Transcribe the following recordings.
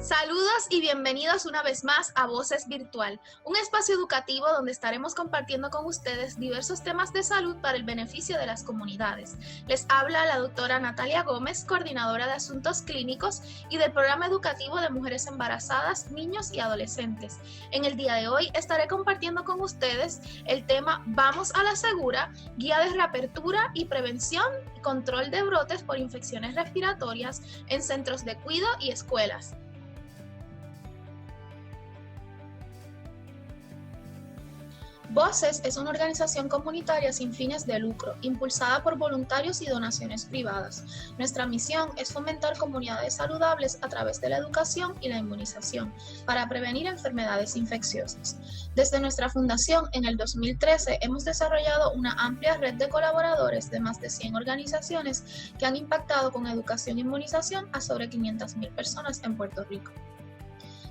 Saludos y bienvenidos una vez más a Voces Virtual, un espacio educativo donde estaremos compartiendo con ustedes diversos temas de salud para el beneficio de las comunidades. Les habla la doctora Natalia Gómez, coordinadora de Asuntos Clínicos y del Programa Educativo de Mujeres Embarazadas, Niños y Adolescentes. En el día de hoy estaré compartiendo con ustedes el tema Vamos a la Segura, guía de reapertura y prevención y control de brotes por infecciones respiratorias en centros de cuidado y escuelas. Voces es una organización comunitaria sin fines de lucro, impulsada por voluntarios y donaciones privadas. Nuestra misión es fomentar comunidades saludables a través de la educación y la inmunización para prevenir enfermedades infecciosas. Desde nuestra fundación, en el 2013, hemos desarrollado una amplia red de colaboradores de más de 100 organizaciones que han impactado con educación e inmunización a sobre 500,000 personas en Puerto Rico.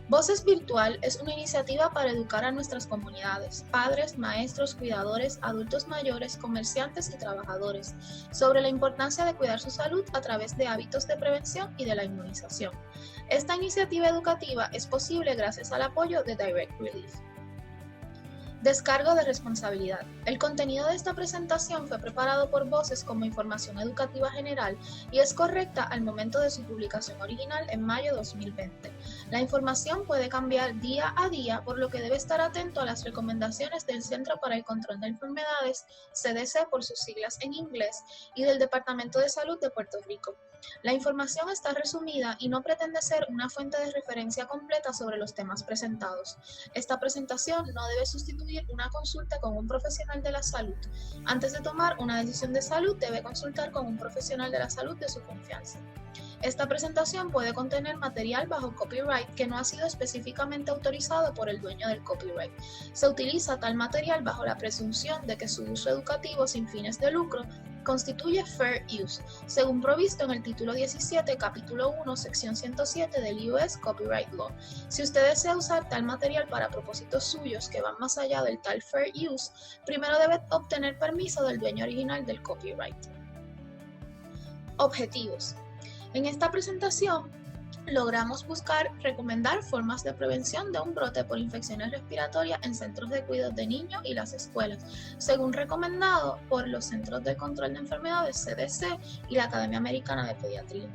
Voces Virtual es una iniciativa para educar a nuestras comunidades, padres, maestros, cuidadores, adultos mayores, comerciantes y trabajadores, sobre la importancia de cuidar su salud a través de hábitos de prevención y de la inmunización. Esta iniciativa educativa es posible gracias al apoyo de Direct Relief. Descargo de responsabilidad. El contenido de esta presentación fue preparado por Voces como información educativa general y es correcta al momento de su publicación original en mayo de 2020. La información puede cambiar día a día, por lo que debe estar atento a las recomendaciones del Centro para el Control de Enfermedades, CDC por sus siglas en inglés, y del Departamento de Salud de Puerto Rico. La información está resumida y no pretende ser una fuente de referencia completa sobre los temas presentados. Esta presentación no debe sustituir una consulta con un profesional de la salud. Antes de tomar una decisión de salud, debe consultar con un profesional de la salud de su confianza. Esta presentación puede contener material bajo copyright que no ha sido específicamente autorizado por el dueño del copyright. Se utiliza tal material bajo la presunción de que su uso educativo sin fines de lucro constituye fair use, según provisto en el título 17, capítulo 1, sección 107 del US Copyright Law. Si usted desea usar tal material para propósitos suyos que van más allá del tal fair use, primero debe obtener permiso del dueño original del copyright. Objetivos. En esta presentación, logramos recomendar formas de prevención de un brote por infecciones respiratorias en centros de cuidados de niños y las escuelas, según recomendado por los Centros de Control de Enfermedades, CDC, y la Academia Americana de Pediatría.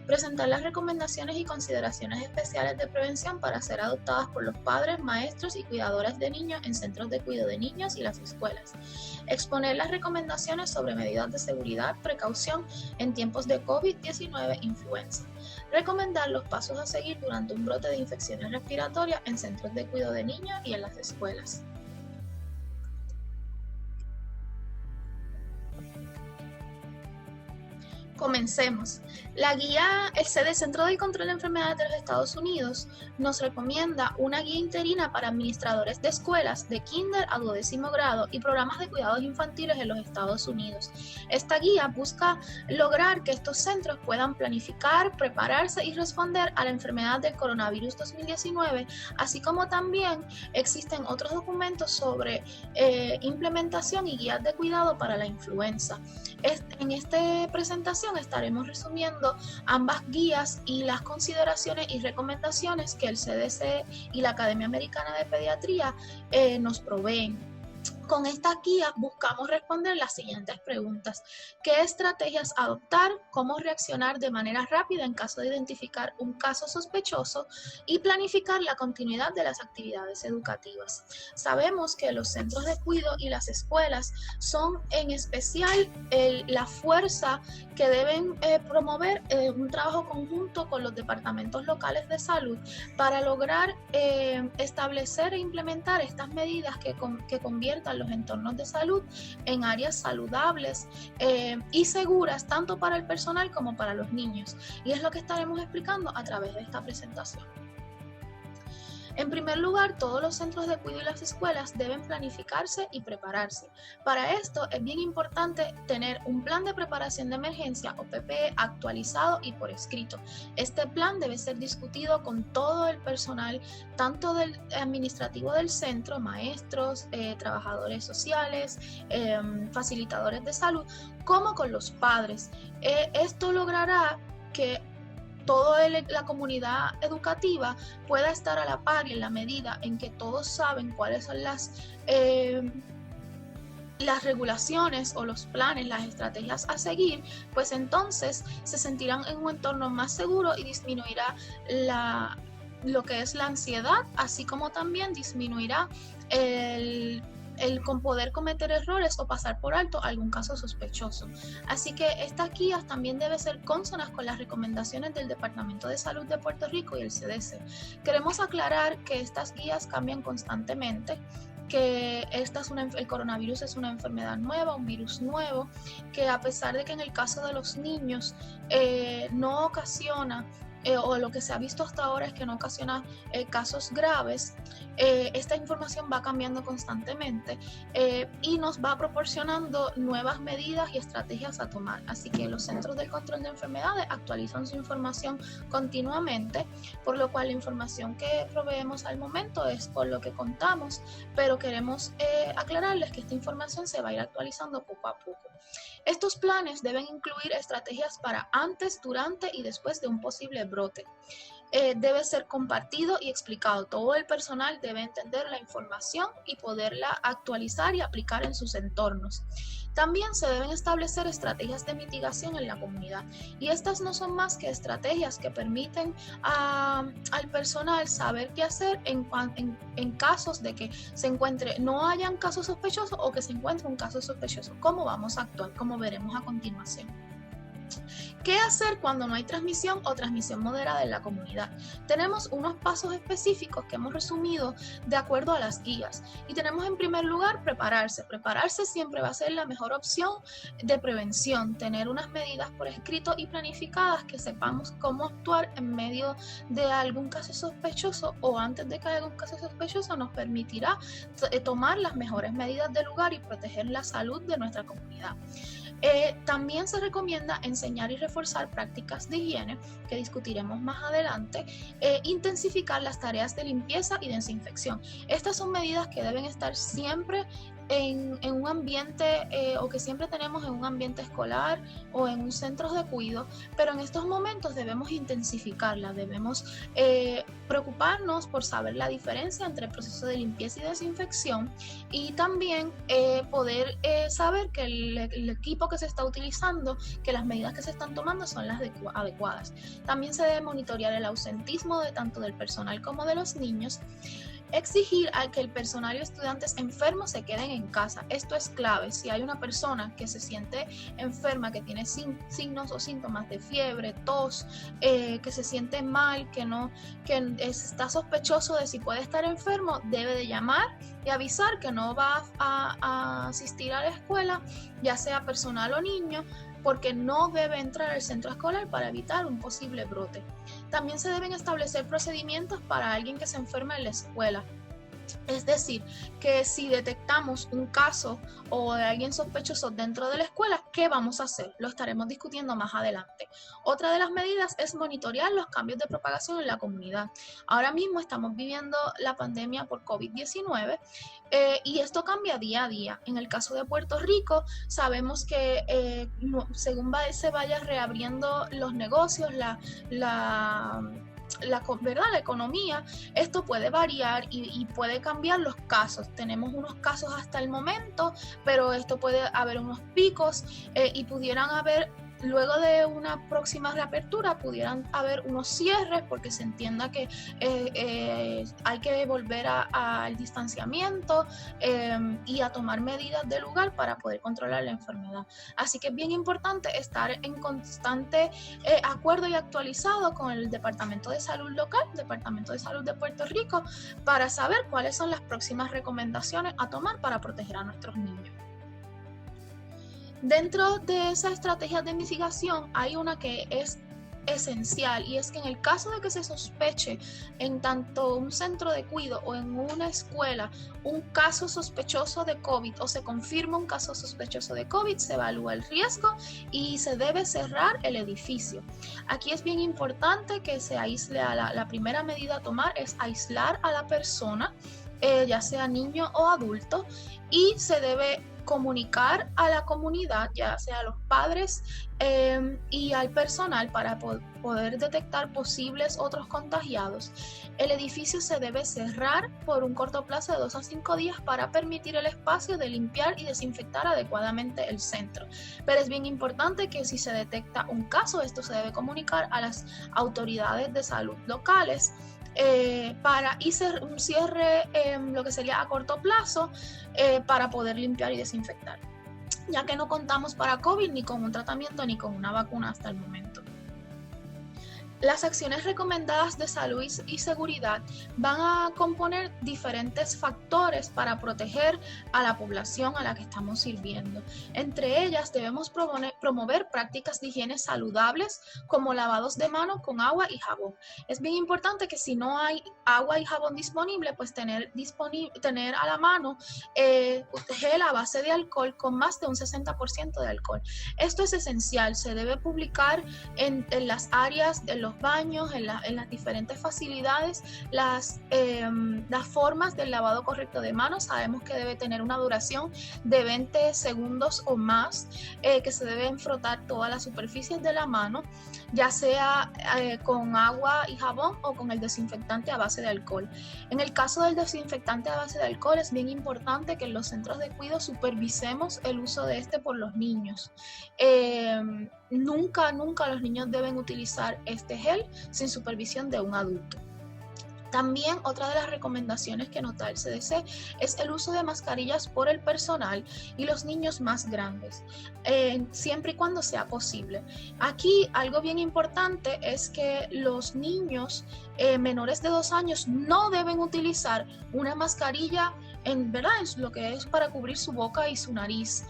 Presentar las recomendaciones y consideraciones especiales de prevención para ser adoptadas por los padres, maestros y cuidadores de niños en centros de cuidado de niños y las escuelas. Exponer las recomendaciones sobre medidas de seguridad, precaución en tiempos de COVID-19 influenza. Recomendar los pasos a seguir durante un brote de infecciones respiratorias en centros de cuidado de niños y en las escuelas. Comencemos. La guía, el Centro de Control de Enfermedades de los Estados Unidos, nos recomienda una guía interina para administradores de escuelas de kinder a 12º grado y programas de cuidados infantiles en los Estados Unidos. Esta guía busca lograr que estos centros puedan planificar, prepararse y responder a la enfermedad del coronavirus 2019, así como también existen otros documentos sobre implementación y guías de cuidado para la influenza. En esta presentación estaremos resumiendo ambas guías y las consideraciones y recomendaciones que el CDC y la Academia Americana de Pediatría nos proveen. Con esta guía buscamos responder las siguientes preguntas: ¿qué estrategias adoptar? ¿Cómo reaccionar de manera rápida en caso de identificar un caso sospechoso? Y planificar la continuidad de las actividades educativas. Sabemos que los centros de cuidado y las escuelas son en especial la fuerza que deben promover un trabajo conjunto con los departamentos locales de salud para lograr establecer e implementar estas medidas que conviertan los entornos de salud en áreas saludables y seguras tanto para el personal como para los niños. Y es lo que estaremos explicando a través de esta presentación. En primer lugar, todos los centros de cuidado y las escuelas deben planificarse y prepararse. Para esto es bien importante tener un plan de preparación de emergencia o PPE actualizado y por escrito. Este plan debe ser discutido con todo el personal, tanto del administrativo del centro, maestros, trabajadores sociales, facilitadores de salud, como con los padres. Esto logrará que toda la comunidad educativa pueda estar a la par y en la medida en que todos saben cuáles son las regulaciones o los planes, las estrategias a seguir, pues entonces se sentirán en un entorno más seguro y disminuirá lo que es la ansiedad, así como también disminuirá el con poder cometer errores o pasar por alto algún caso sospechoso. Así que estas guías también deben ser cónsonas con las recomendaciones del Departamento de Salud de Puerto Rico y el CDC. Queremos aclarar que estas guías cambian constantemente, que el coronavirus es una enfermedad nueva, un virus nuevo, que a pesar de que en el caso de los niños no ocasiona, o lo que se ha visto hasta ahora es que no ocasiona casos graves, esta información va cambiando constantemente y nos va proporcionando nuevas medidas y estrategias a tomar. Así que los Centros de Control de Enfermedades actualizan su información continuamente, por lo cual la información que proveemos al momento es por lo que contamos, pero queremos aclararles que esta información se va a ir actualizando poco a poco. Estos planes deben incluir estrategias para antes, durante y después de un posible brote. Debe ser compartido y explicado. Todo el personal debe entender la información y poderla actualizar y aplicar en sus entornos. También se deben establecer estrategias de mitigación en la comunidad, y estas no son más que estrategias que permiten al personal saber qué hacer en casos de que no hayan casos sospechosos o que se encuentre un caso sospechoso. ¿Cómo vamos a actuar? Como veremos a continuación. ¿Qué hacer cuando no hay transmisión o transmisión moderada en la comunidad? Tenemos unos pasos específicos que hemos resumido de acuerdo a las guías. Y tenemos en primer lugar prepararse. Prepararse siempre va a ser la mejor opción de prevención. Tener unas medidas por escrito y planificadas, que sepamos cómo actuar en medio de algún caso sospechoso o antes de que haya algún caso sospechoso, nos permitirá tomar las mejores medidas del lugar y proteger la salud de nuestra comunidad. También se recomienda enseñar y reforzar prácticas de higiene, que discutiremos más adelante, intensificar las tareas de limpieza y desinfección. Estas son medidas que deben estar siempre en un ambiente o que siempre tenemos en un ambiente escolar o en un centro de cuidado, pero en estos momentos debemos intensificarla, debemos preocuparnos por saber la diferencia entre el proceso de limpieza y desinfección, y también poder saber que el equipo que se está utilizando, que las medidas que se están tomando son las adecuadas. También se debe monitorear el ausentismo de tanto del personal como de los niños. Exigir a que el personal y estudiantes enfermos se queden en casa. Esto es clave. Si hay una persona que se siente enferma, que tiene signos o síntomas de fiebre, tos, que se siente mal, que está sospechoso de si puede estar enfermo, debe de llamar y avisar que no va a asistir a la escuela, ya sea personal o niño, porque no debe entrar al centro escolar para evitar un posible brote. También se deben establecer procedimientos para alguien que se enferma en la escuela. Es decir, que si detectamos un caso o de alguien sospechoso dentro de la escuela, ¿qué vamos a hacer? Lo estaremos discutiendo más adelante. Otra de las medidas es monitorear los cambios de propagación en la comunidad. Ahora mismo estamos viviendo la pandemia por COVID-19 y esto cambia día a día. En el caso de Puerto Rico, sabemos que según se vaya reabriendo los negocios, la economía, esto puede variar y puede cambiar los casos. Tenemos unos casos hasta el momento, pero esto puede haber unos picos y pudieran haber, luego de una próxima reapertura, pudieran haber unos cierres porque se entienda que hay que volver al distanciamiento y a tomar medidas de lugar para poder controlar la enfermedad. Así que es bien importante estar en constante acuerdo y actualizado con el Departamento de Salud local, Departamento de Salud de Puerto Rico, para saber cuáles son las próximas recomendaciones a tomar para proteger a nuestros niños. Dentro de esas estrategias de mitigación hay una que es esencial, y es que en el caso de que se sospeche en tanto un centro de cuidado o en una escuela un caso sospechoso de COVID o se confirma un caso sospechoso de COVID, se evalúa el riesgo y se debe cerrar el edificio. Aquí es bien importante que se aísle la primera medida a tomar es aislar a la persona, ya sea niño o adulto, y se debe comunicar a la comunidad, ya sea a los padres y al personal para poder detectar posibles otros contagiados. El edificio se debe cerrar por un corto plazo de 2 a 5 días para permitir el espacio de limpiar y desinfectar adecuadamente el centro. Pero es bien importante que si se detecta un caso, esto se debe comunicar a las autoridades de salud locales para hacer un cierre lo que sería a corto plazo para poder limpiar y desinfectar, ya que no contamos para COVID ni con un tratamiento ni con una vacuna hasta el momento. Las acciones recomendadas de salud y seguridad van a componer diferentes factores para proteger a la población a la que estamos sirviendo. Entre ellas debemos promover prácticas de higiene saludables como lavados de manos con agua y jabón. Es bien importante que si no hay agua y jabón disponible, pues tener a la mano gel a base de alcohol con más de un 60% de alcohol. Esto es esencial, se debe publicar en las áreas de los baños, en las diferentes facilidades, las formas del lavado correcto de manos. Sabemos que debe tener una duración de 20 segundos o más, que se deben frotar todas las superficies de la mano, ya sea con agua y jabón o con el desinfectante a base de alcohol. En el caso del desinfectante a base de alcohol es bien importante que en los centros de cuidado supervisemos el uso de este por los niños. Nunca los niños deben utilizar este gel sin supervisión de un adulto. También otra de las recomendaciones que nota el CDC es el uso de mascarillas por el personal y los niños más grandes, siempre y cuando sea posible. Aquí algo bien importante es que los niños menores de 2 años no deben utilizar una mascarilla en lo que es para cubrir su boca y su nariz.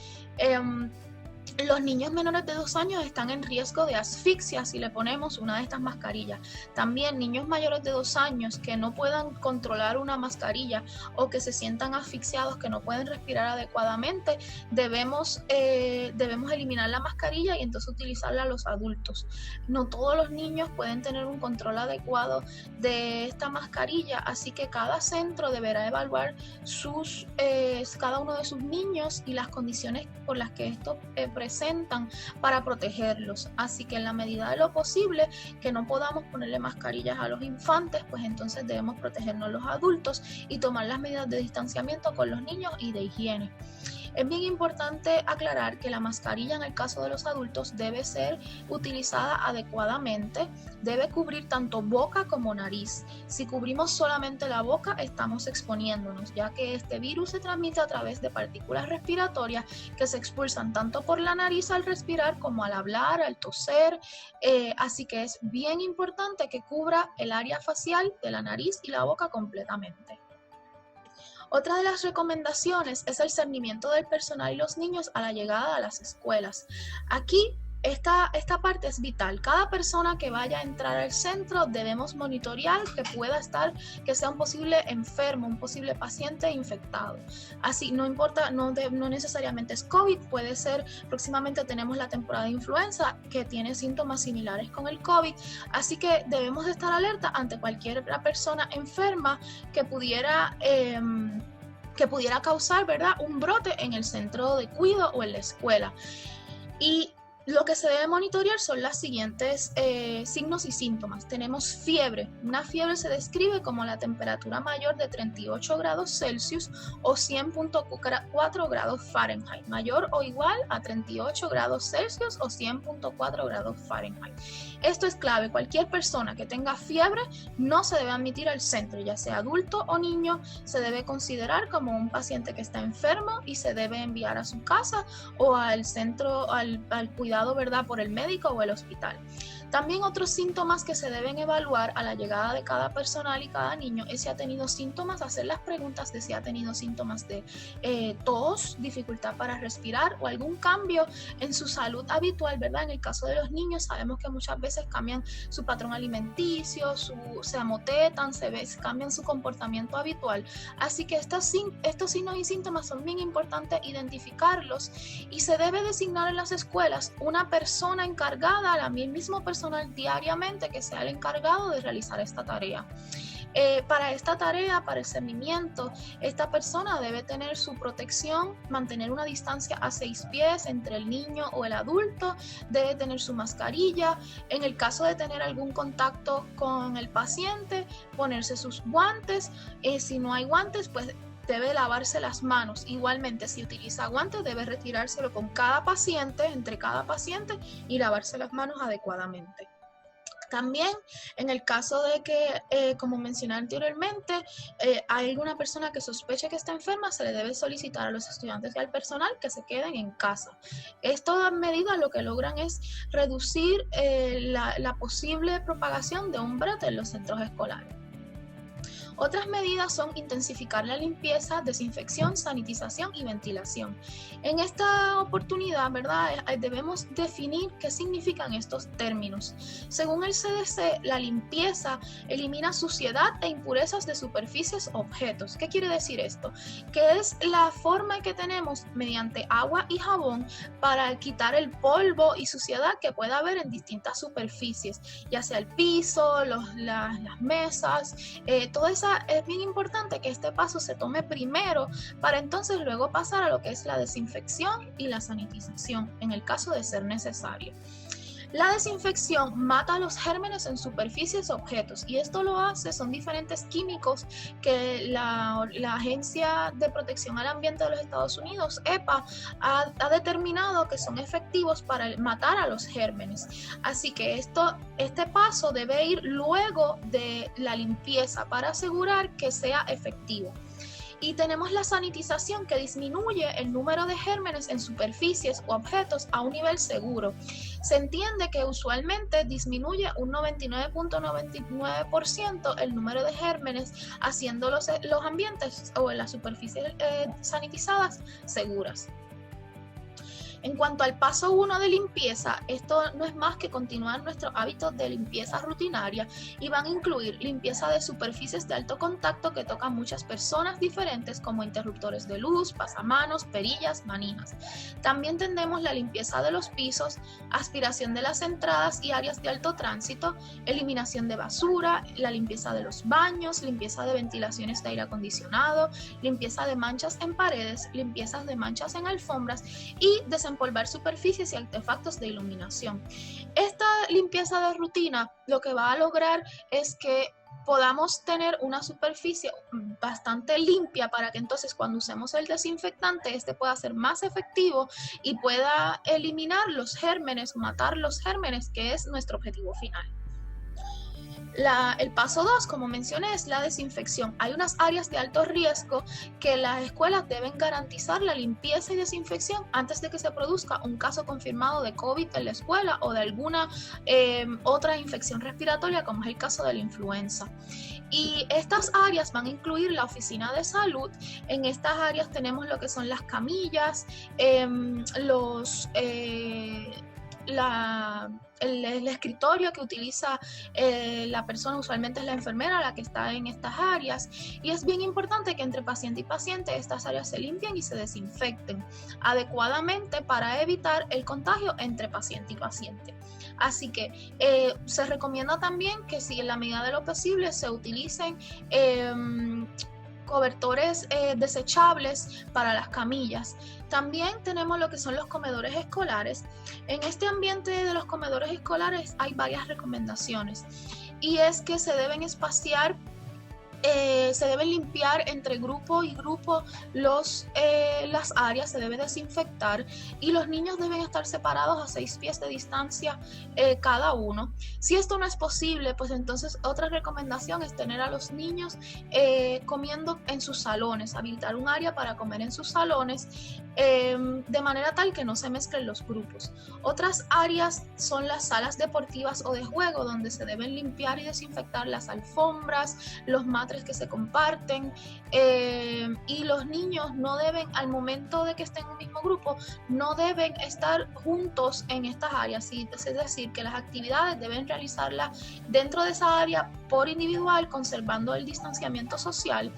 Los niños menores de 2 años están en riesgo de asfixia si le ponemos una de estas mascarillas. También niños mayores de 2 años que no puedan controlar una mascarilla o que se sientan asfixiados, que no pueden respirar adecuadamente, debemos eliminar la mascarilla y entonces utilizarla a los adultos. No todos los niños pueden tener un control adecuado de esta mascarilla, así que cada centro deberá evaluar cada uno de sus niños y las condiciones por las que esto presentan para protegerlos. Así que en la medida de lo posible que no podamos ponerle mascarillas a los infantes, pues entonces debemos protegernos los adultos y tomar las medidas de distanciamiento con los niños y de higiene. Es bien importante aclarar que la mascarilla en el caso de los adultos debe ser utilizada adecuadamente, debe cubrir tanto boca como nariz. Si cubrimos solamente la boca, estamos exponiéndonos, ya que este virus se transmite a través de partículas respiratorias que se expulsan tanto por la nariz al respirar como al hablar, al toser, así que es bien importante que cubra el área facial de la nariz y la boca completamente. Otra de las recomendaciones es el cernimiento del personal y los niños a la llegada a las escuelas. Aquí esta parte es vital. Cada persona que vaya a entrar al centro debemos monitorear que sea un posible enfermo, un posible paciente infectado. Así, no importa, no necesariamente es COVID, puede ser, próximamente tenemos la temporada de influenza que tiene síntomas similares con el COVID, así que debemos estar alerta ante cualquier persona enferma que pudiera causar, ¿verdad?, un brote en el centro de cuidado o en la escuela. Y lo que se debe monitorear son los siguientes signos y síntomas. Tenemos fiebre. Una fiebre se describe como la temperatura mayor de 38 grados Celsius o 100.4 grados Fahrenheit, mayor o igual a 38 grados Celsius o 100.4 grados Fahrenheit. Esto es clave. Cualquier persona que tenga fiebre no se debe admitir al centro, ya sea adulto o niño, se debe considerar como un paciente que está enfermo y se debe enviar a su casa o al centro, al cuidado, ¿verdad?, por el médico o el hospital. También otros síntomas que se deben evaluar a la llegada de cada personal y cada niño es si ha tenido síntomas, hacer las preguntas de si ha tenido síntomas de tos, dificultad para respirar o algún cambio en su salud habitual, ¿verdad? En el caso de los niños sabemos que muchas veces cambian su patrón alimenticio, se amotetan, cambian su comportamiento habitual. Así que estos signos y síntomas son bien importantes identificarlos y se debe designar en las escuelas una persona encargada, el mismo personal diariamente que sea el encargado de realizar esta tarea. Para esta tarea, para el cernimiento, esta persona debe tener su protección, mantener una distancia a 6 pies entre el niño o el adulto, debe tener su mascarilla. En el caso de tener algún contacto con el paciente, ponerse sus guantes. Si no hay guantes, pues debe lavarse las manos. Igualmente, si utiliza guantes, debe retirárselo con cada paciente, entre cada paciente, y lavarse las manos adecuadamente. También, en el caso de que, como mencioné anteriormente, hay alguna persona que sospeche que está enferma, se le debe solicitar a los estudiantes y al personal que se queden en casa. Estas medidas lo que logran es reducir la posible propagación de un brote en los centros escolares. Otras medidas son intensificar la limpieza, desinfección, sanitización y ventilación. En esta oportunidad, ¿verdad?, debemos definir qué significan estos términos. Según el CDC, la limpieza elimina suciedad e impurezas de superficies o objetos. ¿Qué quiere decir esto? Que es la forma que tenemos mediante agua y jabón para quitar el polvo y suciedad que pueda haber en distintas superficies, ya sea el piso, las mesas, toda esa. Es bien importante que este paso se tome primero para entonces luego pasar a lo que es la desinfección y la sanitización en el caso de ser necesario. La desinfección mata los gérmenes en superficies o objetos, y esto lo hace, son diferentes químicos que la Agencia de Protección al Ambiente de los Estados Unidos, EPA, ha determinado que son efectivos para matar a los gérmenes. Así que este paso debe ir luego de la limpieza para asegurar que sea efectivo. Y tenemos la sanitización, que disminuye el número de gérmenes en superficies o objetos a un nivel seguro. Se entiende que usualmente disminuye un 99.99% el número de gérmenes, haciendo los ambientes o las superficies sanitizadas seguras. En cuanto al paso 1 de limpieza, esto no es más que continuar nuestros hábitos de limpieza rutinaria, y van a incluir limpieza de superficies de alto contacto que tocan muchas personas diferentes, como interruptores de luz, pasamanos, perillas, manijas. También tendremos la limpieza de los pisos, aspiración de las entradas y áreas de alto tránsito, eliminación de basura, la limpieza de los baños, limpieza de ventilaciones de aire acondicionado, limpieza de manchas en paredes, limpiezas de manchas en alfombras y desempolvar superficies y artefactos de iluminación. Esta limpieza de rutina lo que va a lograr es que podamos tener una superficie bastante limpia para que entonces cuando usemos el desinfectante este pueda ser más efectivo y pueda eliminar los gérmenes, matar los gérmenes, que es nuestro objetivo final. El paso 2, como mencioné, es la desinfección. Hay unas áreas de alto riesgo que las escuelas deben garantizar la limpieza y desinfección antes de que se produzca un caso confirmado de COVID en la escuela o de alguna otra infección respiratoria, como es el caso de la influenza. Y estas áreas van a incluir la oficina de salud. En estas áreas tenemos lo que son las camillas, el escritorio que utiliza la persona, usualmente es la enfermera la que está en estas áreas, y es bien importante que entre paciente y paciente estas áreas se limpien y se desinfecten adecuadamente para evitar el contagio entre paciente y paciente. Así que se recomienda también que, si en la medida de lo posible, se utilicen cobertores desechables para las camillas. También tenemos lo que son los comedores escolares. En este ambiente de los comedores escolares hay varias recomendaciones, y es que se deben espaciar, se deben limpiar entre grupo y grupo las áreas, se debe desinfectar, y los niños deben estar separados a 6 pies de distancia cada uno. Si esto no es posible, pues entonces otra recomendación es tener a los niños comiendo en sus salones, habilitar un área para comer en sus salones, de manera tal que no se mezclen los grupos. Otras áreas son las salas deportivas o de juego, donde se deben limpiar y desinfectar las alfombras, los materiales matres que se comparten, y los niños no deben, al momento de que estén en un mismo grupo, no deben estar juntos en estas áreas, es decir, que las actividades deben realizarlas dentro de esa área por individual, conservando el distanciamiento social,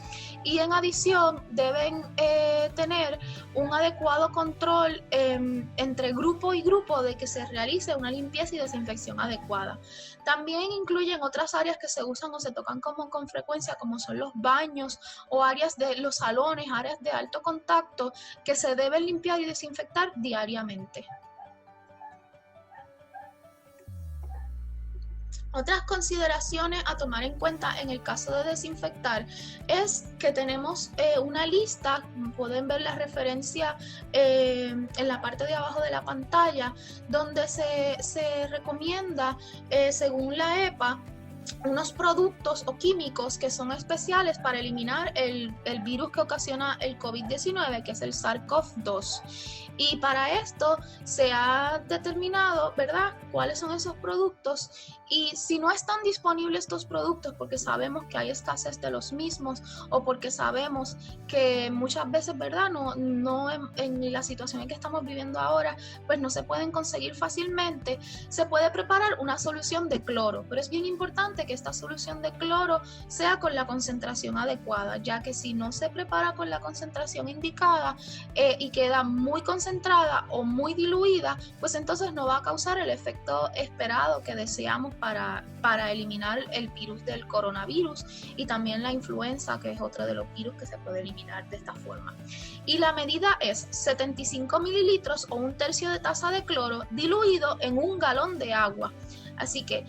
y en adición deben tener un adecuado control entre grupo y grupo de que se realice una limpieza y desinfección adecuada. También incluyen otras áreas que se usan o se tocan con frecuencia, como son los baños o áreas de los salones, áreas de alto contacto que se deben limpiar y desinfectar diariamente. Otras consideraciones a tomar en cuenta en el caso de desinfectar es que tenemos una lista, pueden ver la referencia en la parte de abajo de la pantalla, donde se recomienda, según la EPA, unos productos o químicos que son especiales para eliminar el virus que ocasiona el COVID-19, que es el SARS-CoV-2. Y para esto se ha determinado, ¿verdad?, cuáles son esos productos, y si no están disponibles estos productos porque sabemos que hay escasez de los mismos o porque sabemos que muchas veces, ¿verdad?, no en la situación en que estamos viviendo ahora, pues no se pueden conseguir fácilmente, se puede preparar una solución de cloro, pero es bien importante que esta solución de cloro sea con la concentración adecuada, ya que si no se prepara con la concentración indicada y queda muy concentrada o muy diluida, pues entonces no va a causar el efecto esperado que deseamos para eliminar el virus del coronavirus y también la influenza, que es otro de los virus que se puede eliminar de esta forma. Y la medida es 75 mililitros o 1/3 de taza de cloro diluido en 1 galón de agua. Así que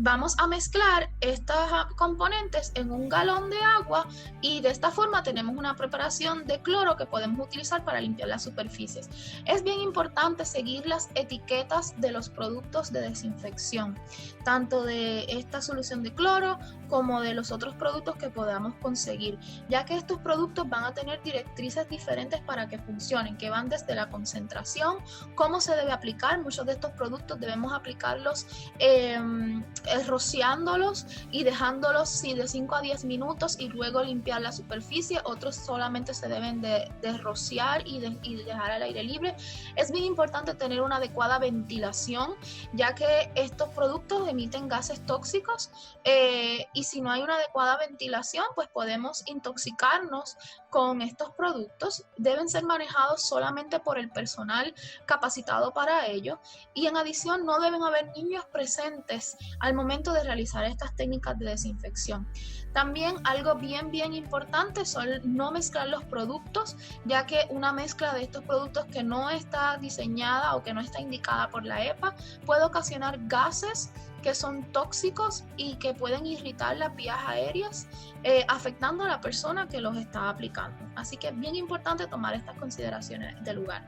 vamos a mezclar estos componentes en 1 galón de agua y de esta forma tenemos una preparación de cloro que podemos utilizar para limpiar las superficies. Es bien importante seguir las etiquetas de los productos de desinfección, tanto de esta solución de cloro como de los otros productos que podamos conseguir, ya que estos productos van a tener directrices diferentes para que funcionen, que van desde la concentración, cómo se debe aplicar. Muchos de estos productos debemos aplicarlos rociándolos y dejándolos de 5 a 10 minutos y luego limpiar la superficie. Otros solamente se deben de rociar y dejar al aire libre. Es bien importante tener una adecuada ventilación, ya que estos productos emiten gases tóxicos y si no hay una adecuada ventilación, pues podemos intoxicarnos con estos productos. Deben ser manejados solamente por el personal capacitado para ello, y en adición no deben haber niños presentes al momento de realizar estas técnicas de desinfección. También algo bien importante son no mezclar los productos, ya que una mezcla de estos productos que no está diseñada o que no está indicada por la EPA puede ocasionar gases que son tóxicos y que pueden irritar las vías aéreas, afectando a la persona que los está aplicando. Así que es bien importante tomar estas consideraciones de lugar.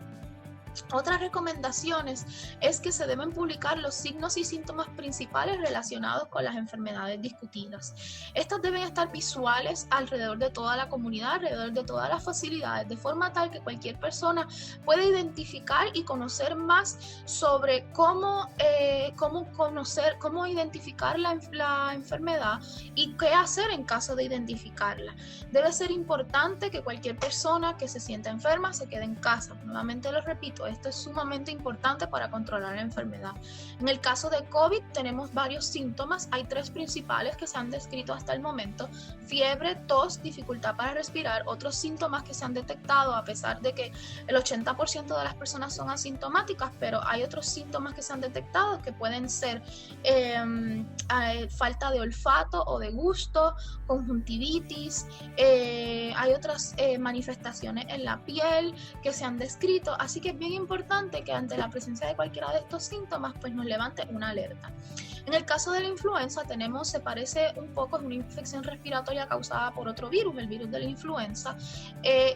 Otras recomendaciones es que se deben publicar los signos y síntomas principales relacionados con las enfermedades discutidas. Estas deben estar visuales alrededor de toda la comunidad, alrededor de todas las facilidades, de forma tal que cualquier persona pueda identificar y conocer más sobre cómo identificar la enfermedad y qué hacer en caso de identificarla. Debe ser importante que cualquier persona que se sienta enferma se quede en casa. Nuevamente lo repito, esto es sumamente importante para controlar la enfermedad. En el caso de COVID tenemos varios síntomas, hay 3 principales que se han descrito hasta el momento: fiebre, tos, dificultad para respirar. Otros síntomas que se han detectado, a pesar de que el 80% de las personas son asintomáticas, pero hay otros síntomas que se han detectado que pueden ser falta de olfato o de gusto, conjuntivitis, hay otras manifestaciones en la piel que se han descrito, así que es bien importante que ante la presencia de cualquiera de estos síntomas pues nos levante una alerta. En el caso de la influenza se parece un poco, es una infección respiratoria causada por otro virus, el virus de la influenza,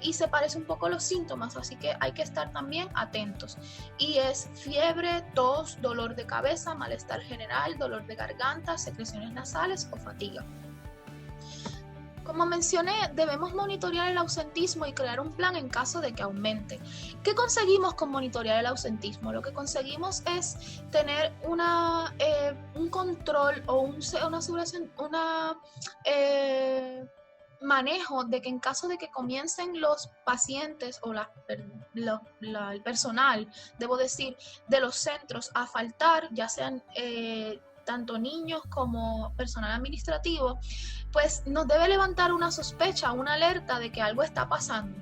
y se parece un poco a los síntomas, así que hay que estar también atentos. Y es fiebre, tos, dolor de cabeza, malestar general, dolor de garganta, secreciones nasales o fatiga. Como mencioné, debemos monitorear el ausentismo y crear un plan en caso de que aumente. ¿Qué conseguimos con monitorear el ausentismo? Lo que conseguimos es tener un control o manejo de que en caso de que comiencen los pacientes o el personal, debo decir, de los centros a faltar, ya sean tanto niños como personal administrativo, pues nos debe levantar una sospecha, una alerta de que algo está pasando.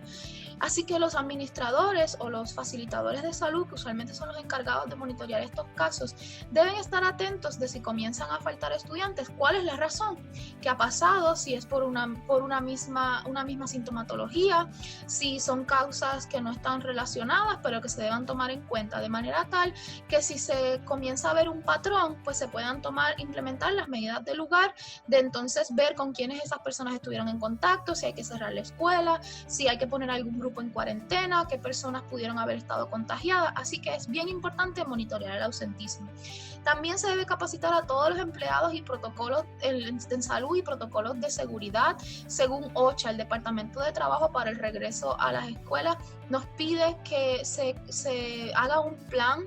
Así que los administradores o los facilitadores de salud, que usualmente son los encargados de monitorear estos casos, deben estar atentos de si comienzan a faltar estudiantes, cuál es la razón, qué ha pasado, si es por una misma sintomatología, si son causas que no están relacionadas, pero que se deban tomar en cuenta, de manera tal que si se comienza a ver un patrón, pues se puedan implementar las medidas del lugar, de entonces ver con quiénes esas personas estuvieron en contacto, si hay que cerrar la escuela, si hay que poner algún grupo en cuarentena, qué personas pudieron haber estado contagiadas, así que es bien importante monitorear el ausentismo. También se debe capacitar a todos los empleados y protocolos en salud y protocolos de seguridad. Según OCHA, el Departamento de Trabajo para el Regreso a las Escuelas nos pide que se haga un plan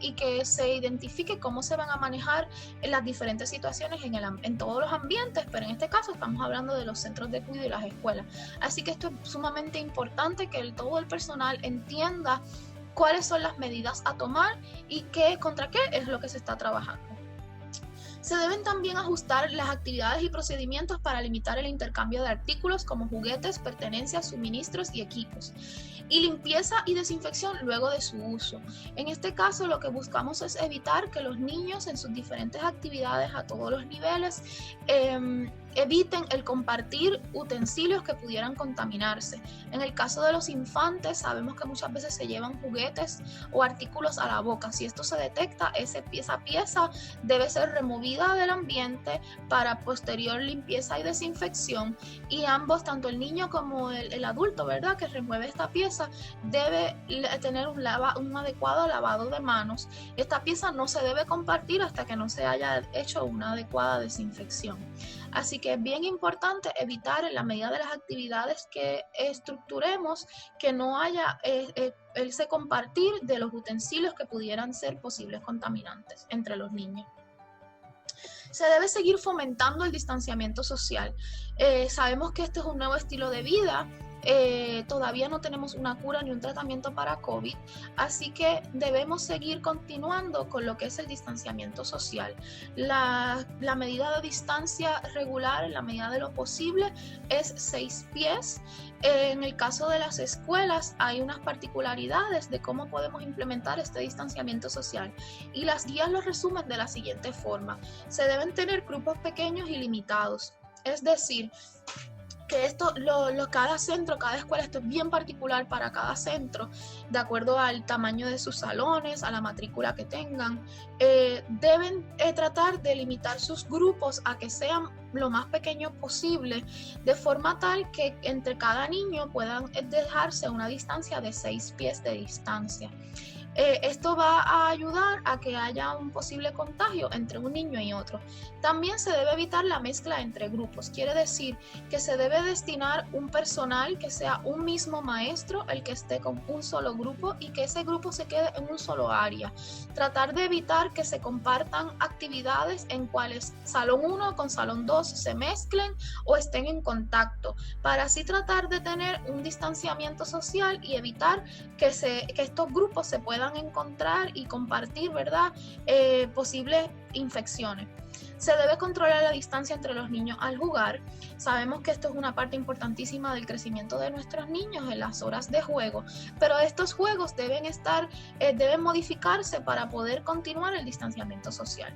y que se identifique cómo se van a manejar las diferentes situaciones en todos los ambientes, pero en este caso estamos hablando de los centros de cuidado y las escuelas. Así que esto es sumamente importante, que todo el personal entienda cuáles son las medidas a tomar y contra qué es lo que se está trabajando. Se deben también ajustar las actividades y procedimientos para limitar el intercambio de artículos como juguetes, pertenencias, suministros y equipos. Y limpieza y desinfección luego de su uso. En este caso, lo que buscamos es evitar que los niños en sus diferentes actividades a todos los niveles eviten el compartir utensilios que pudieran contaminarse. En el caso de los infantes, sabemos que muchas veces se llevan juguetes o artículos a la boca. Si esto se detecta, esa pieza debe ser removida del ambiente para posterior limpieza y desinfección. Y ambos, tanto el niño como el adulto, ¿verdad?, que remueve esta pieza, debe tener un adecuado lavado de manos. Esta pieza no se debe compartir hasta que no se haya hecho una adecuada desinfección. Así que es bien importante evitar, en la medida de las actividades que estructuremos, que no haya ese compartir de los utensilios que pudieran ser posibles contaminantes entre los niños. Se debe seguir fomentando el distanciamiento social. Sabemos que este es un nuevo estilo de vida. Todavía no tenemos una cura ni un tratamiento para COVID, así que debemos seguir continuando con lo que es el distanciamiento social. La medida de distancia regular, en la medida de lo posible, es 6 pies. En el caso de las escuelas hay unas particularidades de cómo podemos implementar este distanciamiento social, y las guías lo resumen de la siguiente forma. Se deben tener grupos pequeños y limitados, es decir, que cada centro, cada escuela, esto es bien particular para cada centro, de acuerdo al tamaño de sus salones, a la matrícula que tengan, deben tratar de limitar sus grupos a que sean lo más pequeño posible, de forma tal que entre cada niño puedan dejarse una distancia de 6 pies de distancia. Esto va a ayudar a que haya un posible contagio entre un niño y otro. También se debe evitar la mezcla entre grupos. Quiere decir que se debe destinar un personal que sea un mismo maestro el que esté con un solo grupo y que ese grupo se quede en un solo área. Tratar de evitar que se compartan actividades en cuales salón 1 con salón 2 se mezclen o estén en contacto, para así tratar de tener un distanciamiento social y evitar que estos grupos se puedan encontrar y compartir, ¿verdad?, posibles infecciones. Se debe controlar la distancia entre los niños al jugar. Sabemos que esto es una parte importantísima del crecimiento de nuestros niños en las horas de juego, pero estos juegos deben modificarse para poder continuar el distanciamiento social.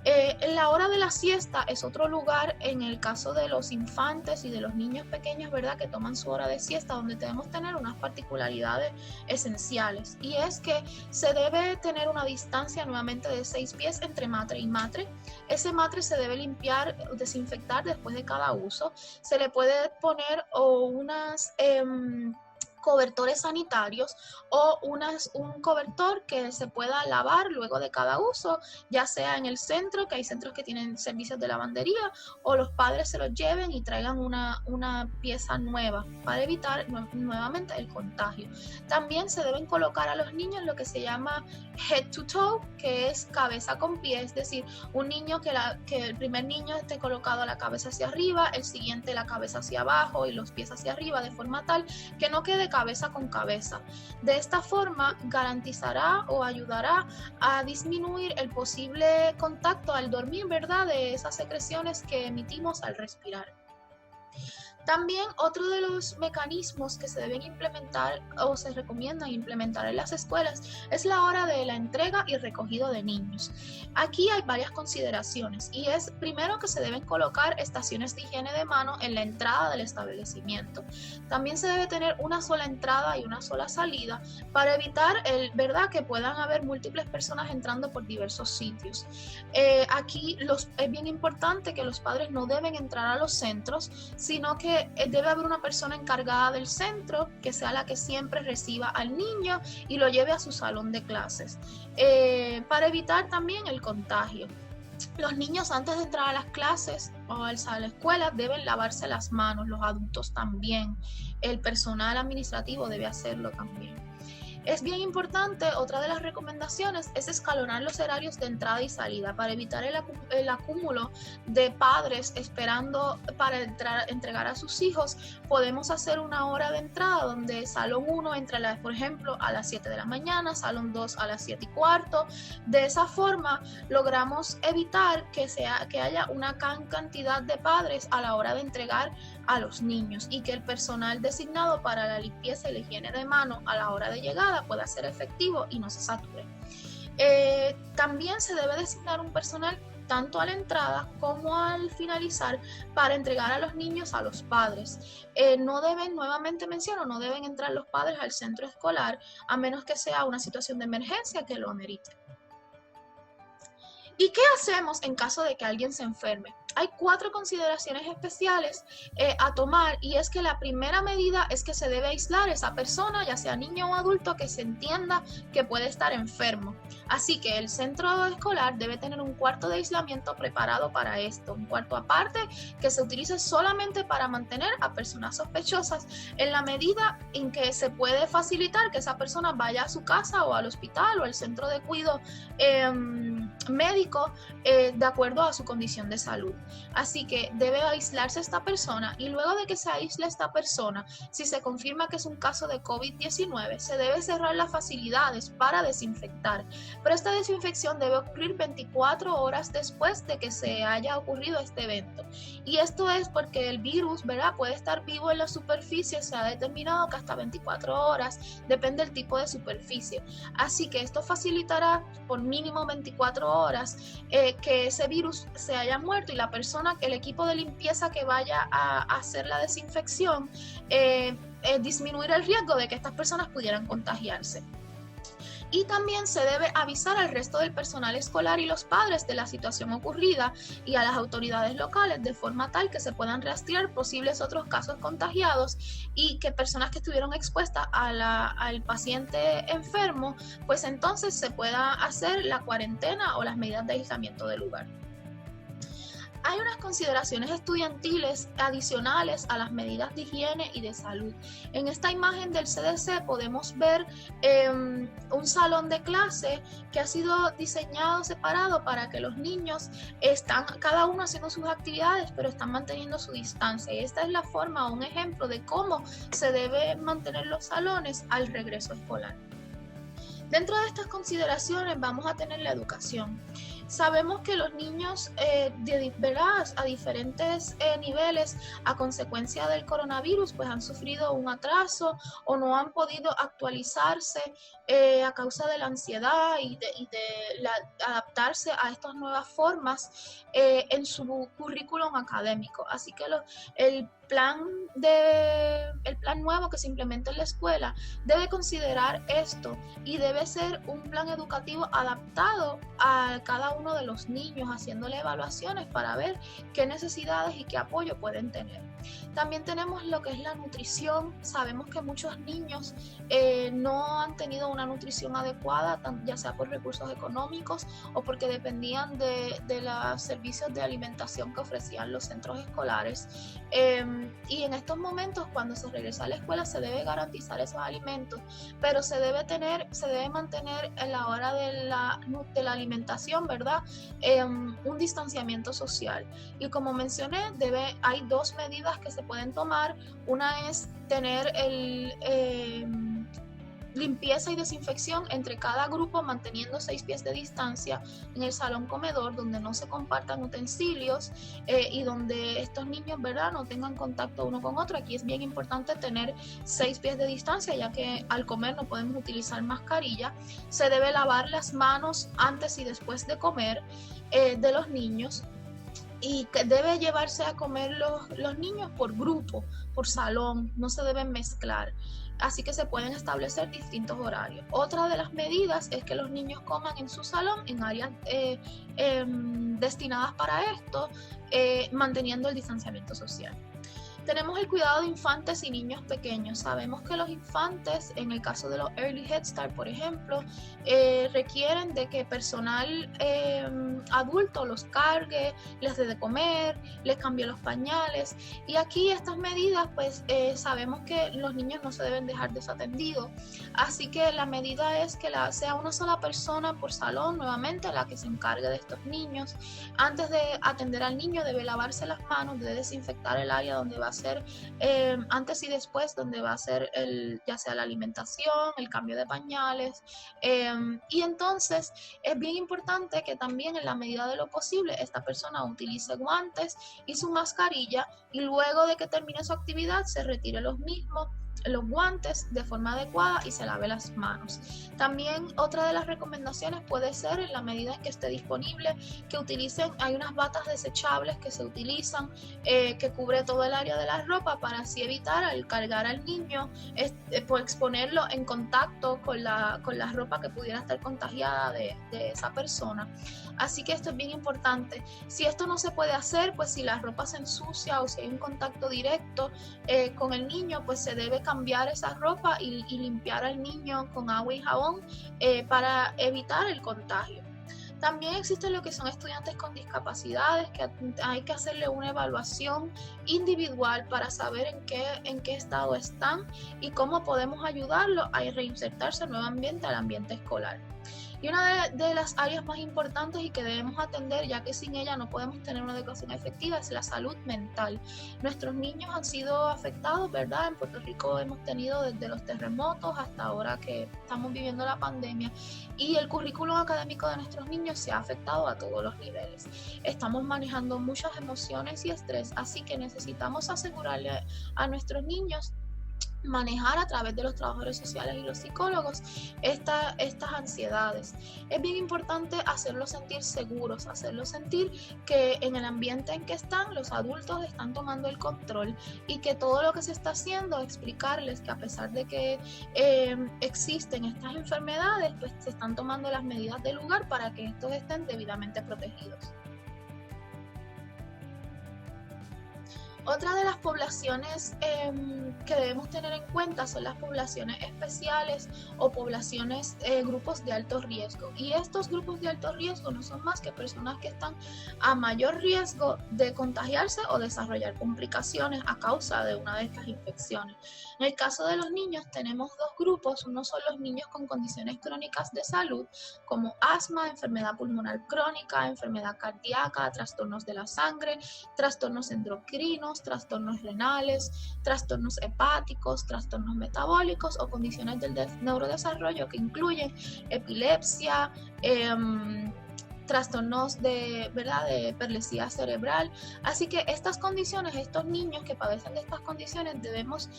En la hora de la siesta es otro lugar, en el caso de los infantes y de los niños pequeños, ¿verdad?, que toman su hora de siesta, donde debemos tener unas particularidades esenciales, y es que se debe tener una distancia nuevamente de 6 pies entre matre y matre. Ese matre se debe limpiar, desinfectar después de cada uso. Se le puede poner unas cobertores sanitarios o un cobertor que se pueda lavar luego de cada uso, ya sea en el centro, que hay centros que tienen servicios de lavandería, o los padres se los lleven y traigan una pieza nueva para evitar nuevamente el contagio. También se deben colocar a los niños lo que se llama head to toe, que es cabeza con pie, es decir, un niño que el primer niño esté colocado la cabeza hacia arriba, el siguiente la cabeza hacia abajo y los pies hacia arriba, de forma tal que no quede cabeza con cabeza. De esta forma garantizará o ayudará a disminuir el posible contacto al dormir, ¿verdad?, de esas secreciones que emitimos al respirar. También otro de los mecanismos que se deben implementar o se recomiendan implementar en las escuelas es la hora de la entrega y recogido de niños. Aquí hay varias consideraciones y es primero que se deben colocar estaciones de higiene de mano en la entrada del establecimiento. También se debe tener una sola entrada y una sola salida para evitar ¿verdad?, que puedan haber múltiples personas entrando por diversos sitios. Aquí es bien importante que los padres no deben entrar a los centros, sino que debe haber una persona encargada del centro que sea la que siempre reciba al niño y lo lleve a su salón de clases, para evitar también el contagio. Los niños antes de entrar a las clases o a la escuela deben lavarse las manos, los adultos también, el personal administrativo debe hacerlo también. Es bien importante, otra de las recomendaciones es escalonar los horarios de entrada y salida para evitar el acúmulo de padres esperando para entregar a sus hijos. Podemos hacer una hora de entrada donde Salón 1 entra, por ejemplo, a las 7 de la mañana, Salón 2 a las 7 y cuarto. De esa forma logramos evitar que haya una gran cantidad de padres a la hora de entregar a los niños y que el personal designado para la limpieza y la higiene de mano a la hora de llegada pueda ser efectivo y no se sature. También se debe designar un personal tanto a la entrada como al finalizar para entregar a los niños a los padres. No deben, nuevamente menciono, no deben entrar los padres al centro escolar a menos que sea una situación de emergencia que lo amerite. ¿Y qué hacemos en caso de que alguien se enferme? Hay 4 consideraciones especiales a tomar, y es que la primera medida es que se debe aislar esa persona, ya sea niño o adulto, que se entienda que puede estar enfermo. Así que el centro escolar debe tener un cuarto de aislamiento preparado para esto, un cuarto aparte que se utilice solamente para mantener a personas sospechosas, en la medida en que se puede facilitar que esa persona vaya a su casa o al hospital o al centro de cuidado médico de acuerdo a su condición de salud. Así que debe aislarse esta persona, y luego de que se aísle esta persona, si se confirma que es un caso de COVID-19, se debe cerrar las facilidades para desinfectar. Pero esta desinfección debe ocurrir 24 horas después de que se haya ocurrido este evento. Y esto es porque el virus, ¿verdad?, puede estar vivo en la superficie, se ha determinado que hasta 24 horas, depende del tipo de superficie. Así que esto facilitará por mínimo 24 horas que ese virus se haya muerto y la persona, el equipo de limpieza que vaya a hacer la desinfección, disminuir el riesgo de que estas personas pudieran contagiarse. Y también se debe avisar al resto del personal escolar y los padres de la situación ocurrida y a las autoridades locales, de forma tal que se puedan rastrear posibles otros casos contagiados y que personas que estuvieron expuestas al paciente enfermo, pues entonces se pueda hacer la cuarentena o las medidas de aislamiento del lugar. Hay unas consideraciones estudiantiles adicionales a las medidas de higiene y de salud. En esta imagen del CDC podemos ver un salón de clase que ha sido diseñado separado para que los niños están cada uno haciendo sus actividades, pero están manteniendo su distancia. Y esta es la forma, un ejemplo de cómo se deben mantener los salones al regreso escolar. Dentro de estas consideraciones vamos a tener la educación. Sabemos que los niños a diferentes niveles a consecuencia del coronavirus pues han sufrido un atraso o no han podido actualizarse a causa de la ansiedad y de adaptarse a estas nuevas formas en su currículum académico. Así que el plan nuevo que se implementa en la escuela debe considerar esto y debe ser un plan educativo adaptado a cada uno de los niños, haciéndole evaluaciones para ver qué necesidades y qué apoyo pueden tener. También tenemos lo que es la nutrición. Sabemos que muchos niños no han tenido una nutrición adecuada, ya sea por recursos económicos o porque dependían de los servicios de alimentación que ofrecían los centros escolares. Y en estos momentos, cuando se regresa a la escuela, se debe garantizar esos alimentos, pero se debe mantener en la hora de la alimentación, ¿verdad? Un distanciamiento social. Y como mencioné, hay dos medidas que se pueden tomar. Una es tener limpieza y desinfección entre cada grupo, manteniendo 6 pies de distancia en el salón comedor, donde no se compartan utensilios y donde estos niños, ¿verdad?, no tengan contacto uno con otro. Aquí es bien importante tener 6 pies de distancia, ya que al comer no podemos utilizar mascarilla. Se debe lavar las manos antes y después de comer de los niños, y que debe llevarse a comer los niños por grupo, por salón, no se deben mezclar. Así que se pueden establecer distintos horarios. Otra de las medidas es que los niños coman en su salón, en áreas destinadas para esto, manteniendo el distanciamiento social. Tenemos el cuidado de infantes y niños pequeños. Sabemos que los infantes, en el caso de los Early Head Start, por ejemplo, requieren de que personal adulto los cargue, les dé de comer, les cambie los pañales. Y aquí estas medidas, pues sabemos que los niños no se deben dejar desatendidos. Así que la medida es que sea una sola persona por salón, nuevamente, la que se encargue de estos niños. Antes de atender al niño, debe lavarse las manos, debe desinfectar el área donde va a ser antes y después, donde va a ser ya sea la alimentación, el cambio de pañales, y entonces es bien importante que también, en la medida de lo posible, esta persona utilice guantes y su mascarilla, y luego de que termine su actividad se retire los guantes de forma adecuada y se lave las manos. También otra de las recomendaciones puede ser, en la medida en que esté disponible, que hay unas batas desechables que se utilizan, que cubre todo el área de la ropa, para así evitar, al cargar al niño, por exponerlo en contacto con la ropa que pudiera estar contagiada de esa persona. Así que esto es bien importante. Si esto no se puede hacer, pues si la ropa se ensucia o si hay un contacto directo con el niño, pues se debe cambiar esa ropa y limpiar al niño con agua y jabón para evitar el contagio. También existen lo que son estudiantes con discapacidades, que hay que hacerle una evaluación individual para saber en qué estado están y cómo podemos ayudarlos a reinsertarse nuevamente al ambiente escolar. Y una de las áreas más importantes y que debemos atender, ya que sin ella no podemos tener una educación efectiva, es la salud mental. Nuestros niños han sido afectados, ¿verdad? En Puerto Rico hemos tenido desde los terremotos hasta ahora que estamos viviendo la pandemia, y el currículum académico de nuestros niños se ha afectado a todos los niveles. Estamos manejando muchas emociones y estrés, así que necesitamos asegurarle a nuestros niños manejar, a través de los trabajadores sociales y los psicólogos, estas ansiedades. Es bien importante hacerlos sentir seguros, hacerlos sentir que en el ambiente en que están, los adultos están tomando el control, y que todo lo que se está haciendo, explicarles que a pesar de que existen estas enfermedades, pues se están tomando las medidas del lugar para que estos estén debidamente protegidos. Otra de las poblaciones que debemos tener en cuenta son las poblaciones especiales o poblaciones, grupos de alto riesgo. Y estos grupos de alto riesgo no son más que personas que están a mayor riesgo de contagiarse o desarrollar complicaciones a causa de una de estas infecciones. En el caso de los niños tenemos dos grupos. Uno son los niños con condiciones crónicas de salud, como asma, enfermedad pulmonar crónica, enfermedad cardíaca, trastornos de la sangre, trastornos endocrinos, trastornos renales, trastornos hepáticos, trastornos metabólicos o condiciones del neurodesarrollo que incluyen epilepsia, trastornos de, ¿verdad?, de hiperlesía cerebral. Así que estas condiciones, estos niños que padecen de estas condiciones, debemos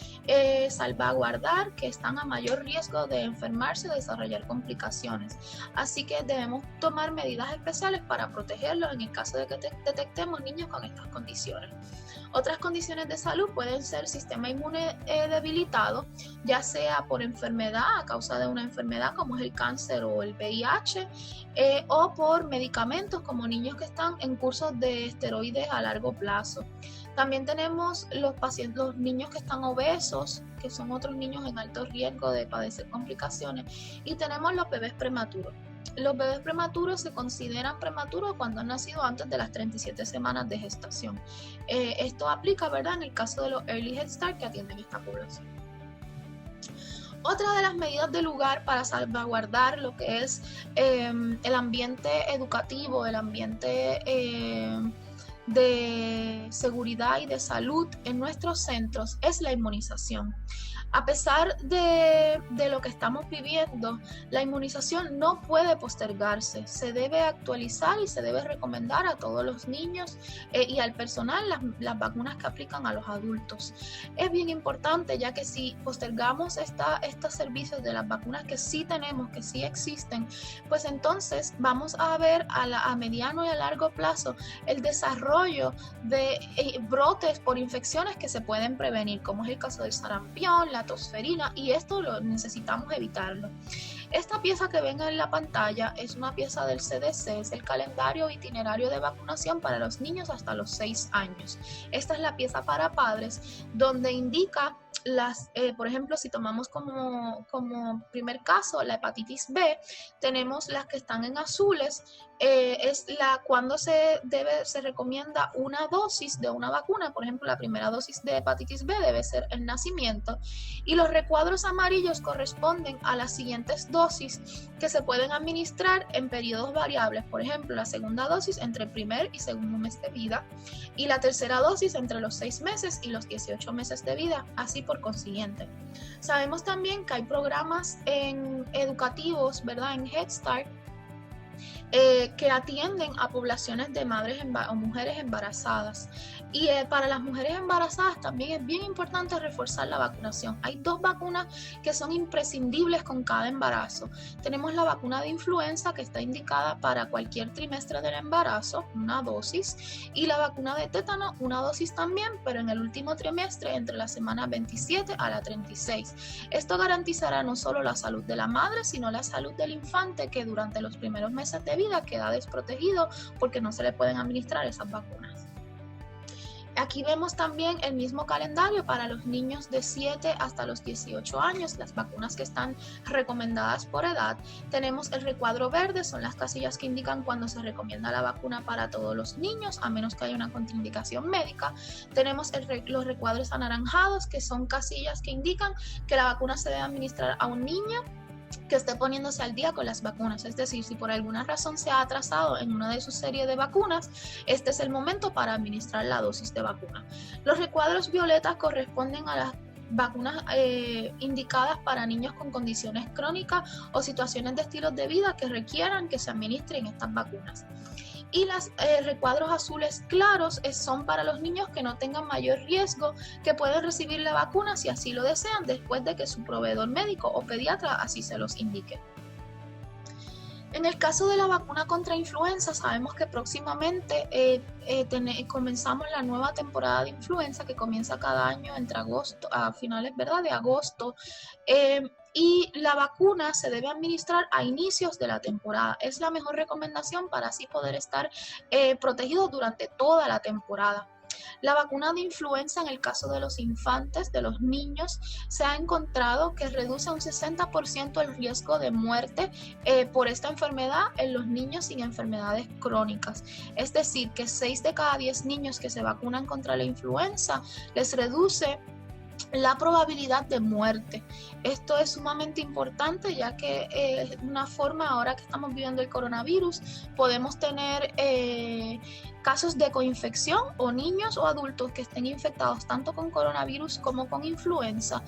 salvaguardar que están a mayor riesgo de enfermarse o desarrollar complicaciones. Así que debemos tomar medidas especiales para protegerlos en el caso de que detectemos niños con estas condiciones. Otras condiciones de salud pueden ser sistema inmune debilitado, ya sea por enfermedad, a causa de una enfermedad como es el cáncer o el VIH, o por medicamentos como niños que están en cursos de esteroides a largo plazo. También tenemos los niños que están obesos, que son otros niños en alto riesgo de padecer complicaciones, y tenemos los bebés prematuros. Los bebés prematuros se consideran prematuros cuando han nacido antes de las 37 semanas de gestación. Esto aplica, ¿verdad?, en el caso de los Early Head Start que atienden esta población. Otra de las medidas de lugar para salvaguardar lo que es el ambiente educativo, el ambiente de seguridad y de salud en nuestros centros es la inmunización. A pesar de lo que estamos viviendo, la inmunización no puede postergarse, se debe actualizar y se debe recomendar a todos los niños y al personal las vacunas que aplican a los adultos. Es bien importante, ya que si postergamos estos servicios de las vacunas que sí tenemos, que sí existen, pues entonces vamos a ver a mediano y a largo plazo el desarrollo de brotes por infecciones que se pueden prevenir, como es el caso del sarampión, la tosferina, y esto lo necesitamos evitarlo. Esta pieza que ven en la pantalla es una pieza del CDC, es el calendario itinerario de vacunación para los niños hasta los 6 años. Esta es la pieza para padres, donde indica por ejemplo, si tomamos como primer caso la hepatitis B, tenemos las que están en azules, cuando se recomienda una dosis de una vacuna. Por ejemplo, la primera dosis de hepatitis B debe ser el nacimiento, y los recuadros amarillos corresponden a las siguientes dosis que se pueden administrar en periodos variables. Por ejemplo, la segunda dosis entre el primer y segundo mes de vida, y la tercera dosis entre los 6 meses y los 18 meses de vida, así por consiguiente. Sabemos también que hay programas educativos, ¿verdad?, en Head Start, que atienden a poblaciones de madres o mujeres embarazadas. Y para las mujeres embarazadas también es bien importante reforzar la vacunación. Hay 2 vacunas que son imprescindibles con cada embarazo. Tenemos la vacuna de influenza, que está indicada para cualquier trimestre del embarazo, una dosis, y la vacuna de tétano, una dosis también, pero en el último trimestre, entre la semana 27 a la 36. Esto garantizará no solo la salud de la madre, sino la salud del infante, que durante los primeros meses de vida queda desprotegido porque no se le pueden administrar esas vacunas. Aquí vemos también el mismo calendario para los niños de 7 hasta los 18 años, las vacunas que están recomendadas por edad. Tenemos el recuadro verde, son las casillas que indican cuando se recomienda la vacuna para todos los niños, a menos que haya una contraindicación médica. Tenemos los recuadros anaranjados, que son casillas que indican que la vacuna se debe administrar a un niño que esté poniéndose al día con las vacunas. Es decir, si por alguna razón se ha atrasado en una de sus series de vacunas, este es el momento para administrar la dosis de vacuna. Los recuadros violetas corresponden a las vacunas indicadas para niños con condiciones crónicas o situaciones de estilos de vida que requieran que se administren estas vacunas. Y los recuadros azules claros son para los niños que no tengan mayor riesgo, que pueden recibir la vacuna si así lo desean, después de que su proveedor médico o pediatra así se los indique. En el caso de la vacuna contra influenza, sabemos que próximamente comenzamos la nueva temporada de influenza, que comienza cada año entre agosto, a finales, ¿verdad?, de agosto. Y la vacuna se debe administrar a inicios de la temporada. Es la mejor recomendación para así poder estar protegidos durante toda la temporada. La vacuna de influenza, en el caso de los infantes, de los niños, se ha encontrado que reduce un 60% el riesgo de muerte por esta enfermedad en los niños sin enfermedades crónicas. Es decir, que 6 de cada 10 niños que se vacunan contra la influenza les reduce la probabilidad de muerte. Esto es sumamente importante, ya que es una forma, ahora que estamos viviendo el coronavirus, podemos tener casos de coinfección o niños o adultos que estén infectados tanto con coronavirus como con influenza,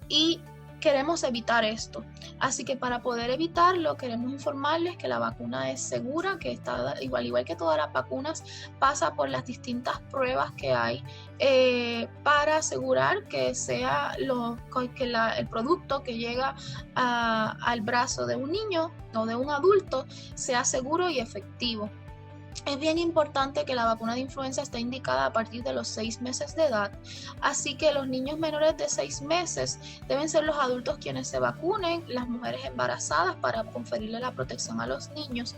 y queremos evitar esto. Así que para poder evitarlo, queremos informarles que la vacuna es segura, que está igual que todas las vacunas, pasa por las distintas pruebas que hay para asegurar que sea el producto que llega al brazo de un niño o de un adulto sea seguro y efectivo. Es bien importante que la vacuna de influenza esté indicada a partir de los 6 meses de edad, así que los niños menores de 6 meses deben ser los adultos quienes se vacunen, las mujeres embarazadas para conferirle la protección a los niños,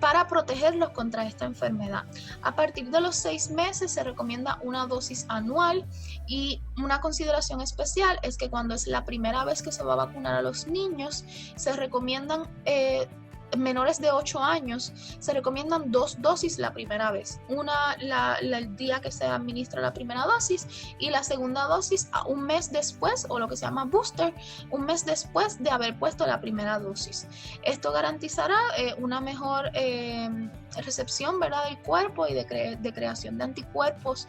para protegerlos contra esta enfermedad. A partir de los 6 meses se recomienda una dosis anual, y una consideración especial es que cuando es la primera vez que se va a vacunar a los niños, se recomiendan menores de 8 años, se recomiendan 2 dosis la primera vez. Una el día que se administra la primera dosis, y la segunda dosis un mes después, o lo que se llama booster, un mes después de haber puesto la primera dosis. Esto garantizará una mejor recepción, ¿verdad?, del cuerpo y de creación de anticuerpos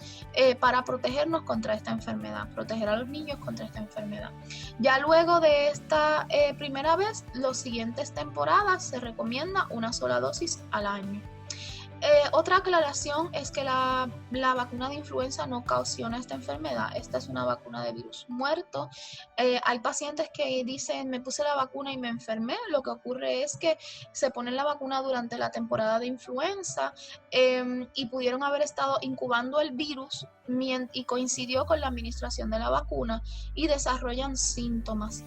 para protegernos contra esta enfermedad, proteger a los niños contra esta enfermedad. Ya luego de esta primera vez, las siguientes temporadas se recomienda una sola dosis al año. Otra aclaración es que la vacuna de influenza no ocasiona esta enfermedad. Esta es una vacuna de virus muerto. Hay pacientes que dicen, me puse la vacuna y me enfermé. Lo que ocurre es que se ponen la vacuna durante la temporada de influenza y pudieron haber estado incubando el virus y coincidió con la administración de la vacuna y desarrollan síntomas.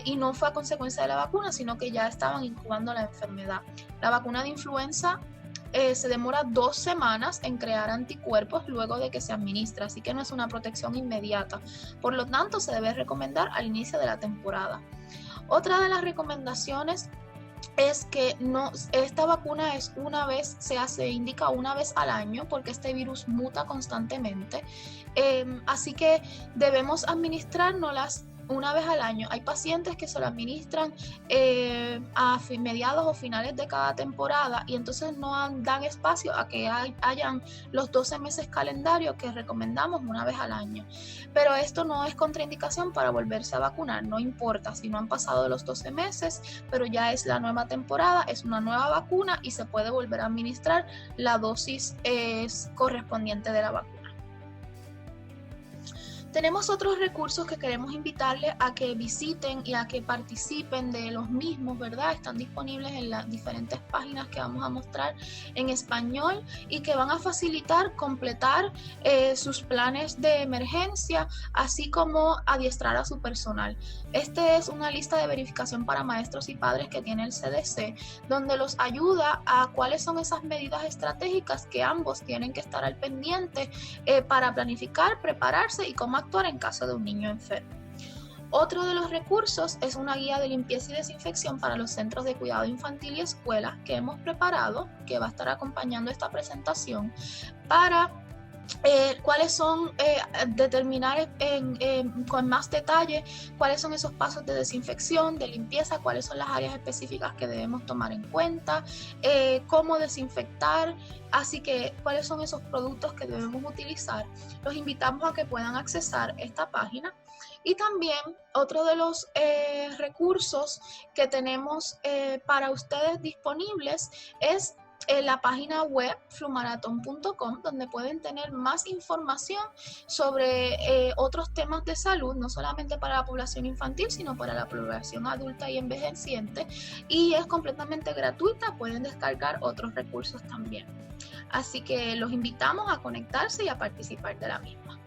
Y no fue a consecuencia de la vacuna, sino que ya estaban incubando la enfermedad. La vacuna de influenza se demora 2 semanas en crear anticuerpos luego de que se administra, así que no es una protección inmediata. Por lo tanto, se debe recomendar al inicio de la temporada. Otra de las recomendaciones es que esta vacuna se indica una vez al año, porque este virus muta constantemente, así que debemos administrárnoslas una vez al año. Hay pacientes que se lo administran a mediados o finales de cada temporada, y entonces no dan espacio a que hayan los 12 meses calendarios que recomendamos una vez al año. Pero esto no es contraindicación para volverse a vacunar, no importa si no han pasado los 12 meses, pero ya es la nueva temporada, es una nueva vacuna y se puede volver a administrar la dosis correspondiente de la vacuna. Tenemos otros recursos que queremos invitarles a que visiten y a que participen de los mismos, ¿verdad? Están disponibles en las diferentes páginas que vamos a mostrar en español y que van a facilitar completar sus planes de emergencia, así como adiestrar a su personal. Esta es una lista de verificación para maestros y padres que tiene el CDC, donde los ayuda a cuáles son esas medidas estratégicas que ambos tienen que estar al pendiente para planificar, prepararse y cómo actuar en caso de un niño enfermo. Otro de los recursos es una guía de limpieza y desinfección para los centros de cuidado infantil y escuelas que hemos preparado, que va a estar acompañando esta presentación, para cuáles son, determinar con más detalle cuáles son esos pasos de desinfección, de limpieza, cuáles son las áreas específicas que debemos tomar en cuenta, cómo desinfectar, así que cuáles son esos productos que debemos utilizar. Los invitamos a que puedan accesar esta página. Y también otro de los recursos que tenemos para ustedes disponibles es la página web flumarathon.com, donde pueden tener más información sobre otros temas de salud, no solamente para la población infantil, sino para la población adulta y envejeciente, y es completamente gratuita. Pueden descargar otros recursos también. Así que los invitamos a conectarse y a participar de la misma.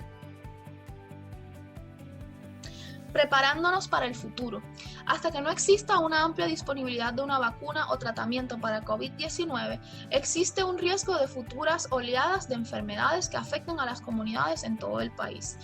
Preparándonos para el futuro. Hasta que no exista una amplia disponibilidad de una vacuna o tratamiento para COVID-19, existe un riesgo de futuras oleadas de enfermedades que afecten a las comunidades en todo el país.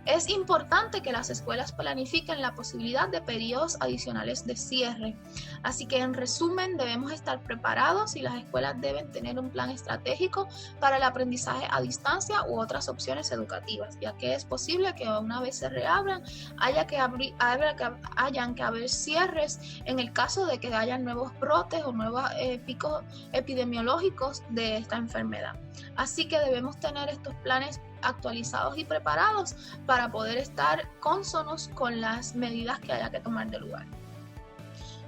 Es importante que las escuelas planifiquen la posibilidad de periodos adicionales de cierre. Así que, en resumen, debemos estar preparados y las escuelas deben tener un plan estratégico para el aprendizaje a distancia u otras opciones educativas, ya que es posible que una vez se reabran haya que hayan que haber cierres en el caso de que hayan nuevos brotes o nuevos picos epidemiológicos de esta enfermedad. Así que debemos tener estos planes actualizados y preparados para poder estar cónsonos con las medidas que haya que tomar de lugar.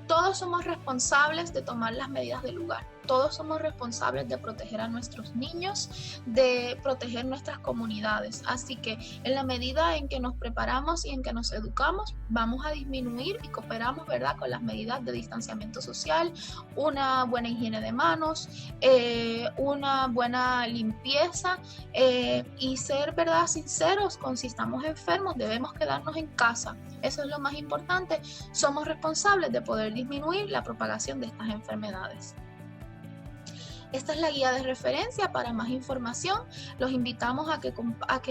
Todos somos responsables de tomar las medidas del lugar. Todos somos responsables de proteger a nuestros niños, de proteger nuestras comunidades. Así que en la medida en que nos preparamos y en que nos educamos, vamos a disminuir y cooperamos, ¿verdad?, con las medidas de distanciamiento social, una buena higiene de manos, una buena limpieza y ser, ¿verdad?, sinceros con si estamos enfermos, debemos quedarnos en casa. Eso es lo más importante. Somos responsables de poder disminuir la propagación de estas enfermedades. Esta es la guía de referencia. Para más información, los invitamos a que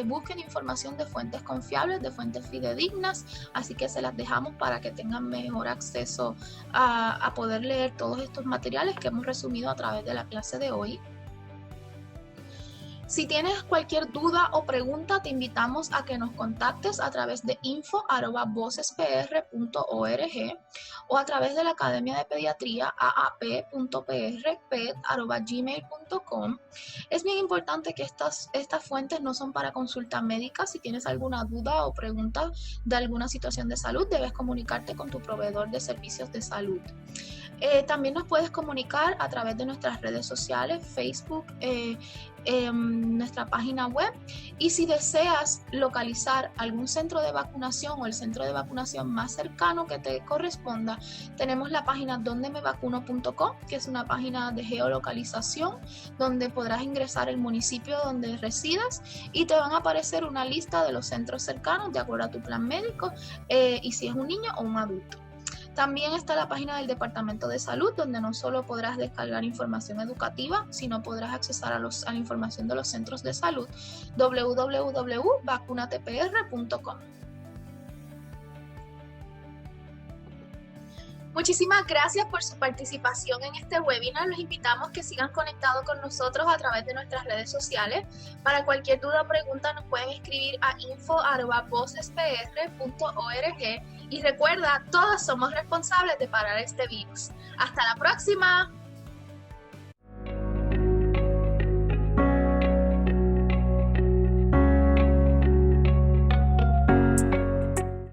busquen información de fuentes confiables, de fuentes fidedignas, así que se las dejamos para que tengan mejor acceso a poder leer todos estos materiales que hemos resumido a través de la clase de hoy. Si tienes cualquier duda o pregunta, te invitamos a que nos contactes a través de info@vocespr.org o a través de la Academia de Pediatría aap.pr.gmail.com. Es bien importante que estas fuentes no son para consulta médica. Si tienes alguna duda o pregunta de alguna situación de salud, debes comunicarte con tu proveedor de servicios de salud. También nos puedes comunicar a través de nuestras redes sociales, Facebook, nuestra página web, y si deseas localizar algún centro de vacunación o el centro de vacunación más cercano que te corresponda, tenemos la página dondemevacuno.com, que es una página de geolocalización donde podrás ingresar el municipio donde residas y te van a aparecer una lista de los centros cercanos de acuerdo a tu plan médico y si es un niño o un adulto. También está la página del Departamento de Salud, donde no solo podrás descargar información educativa, sino podrás accesar a la información de los centros de salud, www.vacunatepr.com. Muchísimas gracias por su participación en este webinar. Los invitamos que sigan conectados con nosotros a través de nuestras redes sociales. Para cualquier duda o pregunta nos pueden escribir a info@vocespr.org y recuerda, todos somos responsables de parar este virus. ¡Hasta la próxima!